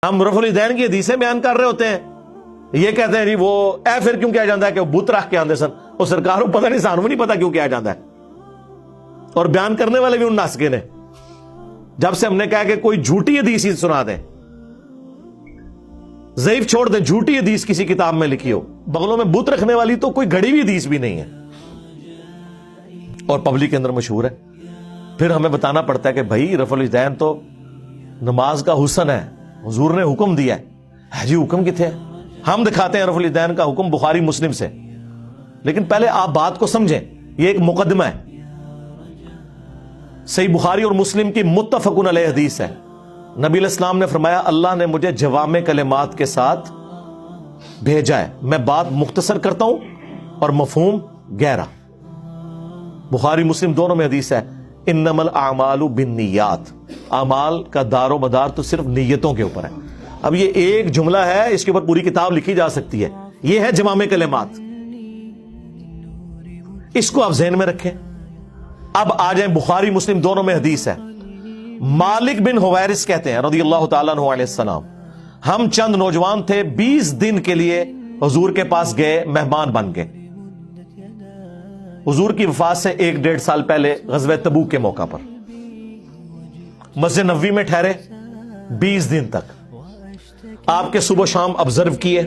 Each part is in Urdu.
ہم رفع الیدین کی حدیثیں بیان کر رہے ہوتے ہیں, یہ کہتے ہیں جی وہ اے پھر کیوں کیا جاتا ہے کہ وہ بت رکھ کے آندے سن, وہ سرکار کو پتہ نہیں, سانو بھی نہیں پتا کیوں کیا جاتا ہے. اور بیان کرنے والے بھی ان ناسکے نے. جب سے ہم نے کہا کہ کوئی جھوٹی حدیث ہی سنا دیں, ضعیف چھوڑ دیں, جھوٹی حدیث کسی کتاب میں لکھی ہو, بغلوں میں بت رکھنے والی تو کوئی گھڑی ہوئی حدیث بھی نہیں ہے اور پبلک کے اندر مشہور ہے. پھر ہمیں بتانا پڑتا ہے کہ بھائی رفع الیدین تو نماز کا حسن ہے, حضور نے حکم دیا ہے. جی حکم کتنے ہے؟ ہم دکھاتے ہیں رفع الیدین کا حکم بخاری مسلم سے, لیکن پہلے آپ بات کو سمجھیں, یہ ایک مقدمہ ہے. صحیح بخاری اور مسلم کی متفق علیہ حدیث ہے. نبی علیہ السلام نے فرمایا اللہ نے مجھے جوامع کلمات کے ساتھ بھیجا ہے, میں بات مختصر کرتا ہوں اور مفہوم گہرا. بخاری مسلم دونوں میں حدیث ہے, انما الاعمال بالنیات, اعمال کا دار و مدار تو صرف نیتوں کے اوپر ہے. اب یہ ایک جملہ ہے, اس کے اوپر پوری کتاب لکھی جا سکتی ہے. یہ ہے جوامع کلمات, اس کو آپ ذہن میں رکھیں. اب آ جائیں بخاری مسلم دونوں میں حدیث ہے. مالک بن حویرث کہتے ہیں رضی اللہ تعالیٰ عنہ علیہ السلام, ہم چند نوجوان تھے, 20 دن کے لیے حضور کے پاس گئے, مہمان بن گئے. حضور کی وفات سے 1-1.5 سال پہلے غزوہ تبوک کے موقع پر مسجد نبوی میں ٹھہرے 20 دن تک. آپ کے صبح شام آبزرو کیے.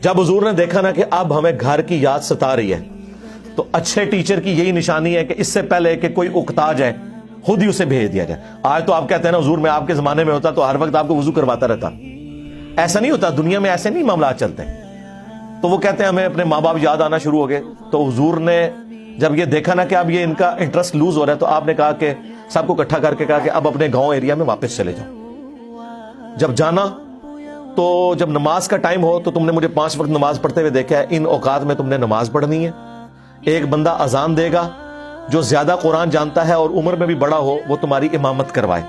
جب حضور نے دیکھا نا کہ اب ہمیں گھر کی یاد ستا رہی ہے, تو اچھے ٹیچر کی یہی نشانی ہے کہ اس سے پہلے کہ کوئی اکتا جائے خود ہی اسے بھیج دیا جائے. آج تو آپ کہتے ہیں نا حضور میں آپ کے زمانے میں ہوتا تو ہر وقت آپ کو وضو کرواتا رہتا. ایسا نہیں ہوتا, دنیا میں ایسے نہیں معاملات چلتے. تو وہ کہتے ہیں ہمیں اپنے ماں باپ یاد آنا شروع ہو گئے. تو حضور نے جب یہ دیکھا نا کہ اب یہ ان کا انٹرسٹ لوز ہو رہا ہے, تو آپ نے کہا کہ سب کو اکٹھا کر کے کہا کہ اب اپنے گاؤں ایریا میں واپس چلے جاؤ. جب جانا تو جب نماز کا ٹائم ہو تو تم نے مجھے 5 وقت نماز پڑھتے ہوئے دیکھا ہے, ان اوقات میں تم نے نماز پڑھنی ہے. ایک بندہ اذان دے گا جو زیادہ قرآن جانتا ہے اور عمر میں بھی بڑا ہو, وہ تمہاری امامت کروائے.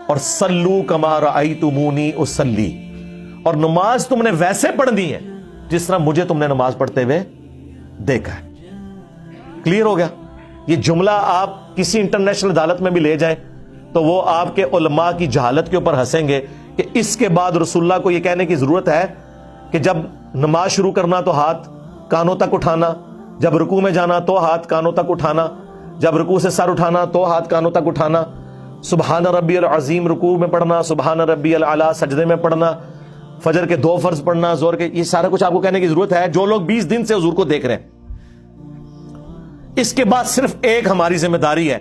اور صلو کما رأیتمونی اصلی, اور نماز تم نے ویسے پڑھنی ہے جس طرح مجھے تم نے نماز پڑھتے ہوئے دیکھا ہے. کلیئر ہو گیا؟ یہ جملہ آپ کسی انٹرنیشنل عدالت میں بھی لے جائیں تو وہ آپ کے علماء کی جہالت کے اوپر ہنسیں گے کہ اس کے بعد رسول اللہ کو یہ کہنے کی ضرورت ہے کہ جب نماز شروع کرنا تو ہاتھ کانوں تک اٹھانا, جب رکوع میں جانا تو ہاتھ کانوں تک اٹھانا, جب رکوع سے سر اٹھانا تو ہاتھ کانوں تک اٹھانا, سبحان ربی العظیم رکوع میں پڑھنا, سبحان ربی العلی سجدے میں پڑھنا, فجر کے 2 فرض پڑھنا, زور کے, یہ سارا کچھ آپ کو کہنے کی ضرورت ہے جو لوگ 20 دن سے حضور کو دیکھ رہے ہیں. اس کے بعد صرف ایک ہماری ذمہ داری ہے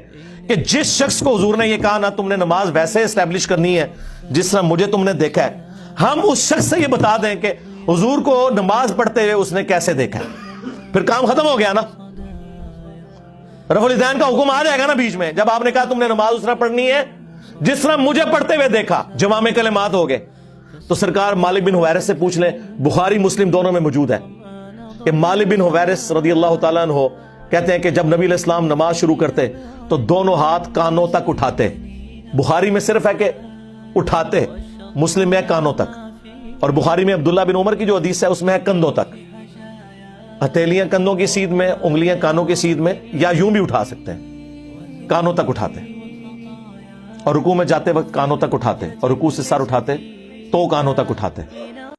کہ جس شخص کو حضور نے یہ کہا نا تم نے نماز ویسے اسٹیبلش کرنی ہے جس طرح مجھے تم نے دیکھا ہے, ہم اس شخص سے یہ بتا دیں کہ حضور کو نماز پڑھتے ہوئے اس نے کیسے دیکھا ہے. پھر کام ختم ہو گیا نا. رفع الیدین کا حکم آ جائے گا نا بیچ میں, جب آپ نے کہا تم نے نماز اس طرح پڑھنی ہے جس طرح مجھے پڑھتے ہوئے دیکھا, جوامع کلمات ہو گئے. تو سرکار مالک بن حویرث سے پوچھ لیں, بخاری مسلم دونوں میں موجود ہے کہ مالک بن حویرث رضی اللہ تعالیٰ عنہ کہتے ہیں کہ جب نبی علیہ السلام نماز شروع کرتے تو دونوں ہاتھ کانوں تک اٹھاتے. بخاری میں صرف ہے کہ اٹھاتے, مسلم میں ہے کانوں تک, اور بخاری میں عبداللہ بن عمر کی جو حدیث ہے اس میں ہے کندھوں تک. ہتھیلیاں کندھوں کی سیدھ میں, انگلیاں کانوں کی سیدھ میں, یا یوں بھی اٹھا سکتے ہیں, کانوں تک اٹھاتے. اور رکوع میں جاتے وقت کانوں تک اٹھاتے, اور رکوع سے سر اٹھاتے تو کانوں تک اٹھاتے.